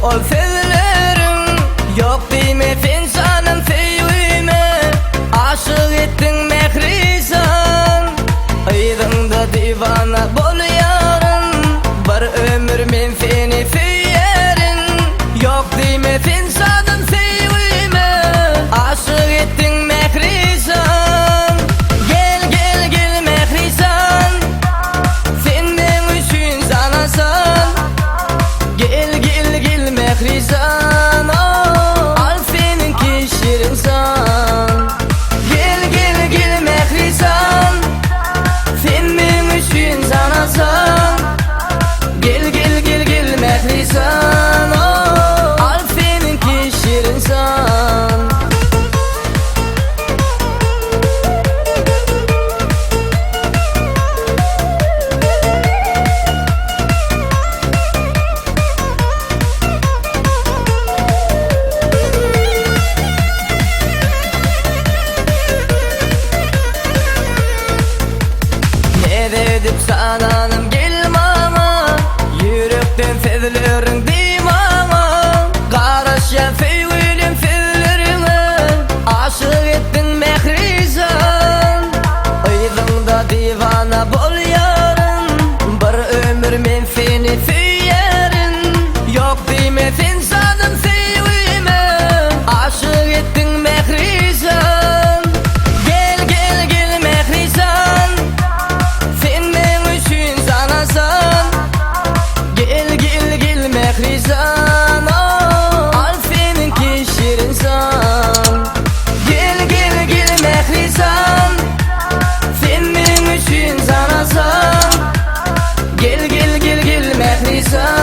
ol sevilerim. Yok diyme finsanım sevime, aşık ettin mehrisan. Aydın'da divana boluyorum, bir ömür men seni söylerim. Yok diyme finsanım sevime, aşık ettin mehrisan. Gel gel gel mehrisan, sen benim üçün sanasan. Gel gel gel mehrisan, al seninki şirinsan. Gel gel gel mehrisan, sen benim üçün sanasan. Gel gel gel gel mehrisan, al seninki şirinsan. Ne dedim sananım gel mama, yürekten sevilerin dimama. Karışa sevgilim sevilerime, aşık ettin mehrisan. Aydın'da divana boluyorum, bir ömür men seni söylerim. Yok diyme finsanım sevime, aşık ettin mehrisan. Gel gel gel mehrisan, sen benim üçün sanasan. Gel gel gel mehrisan, al seninki şirinsan. Gel gel gel mehrisan, sen benim üçün sanasan. Gel gel gel gel mehrisan.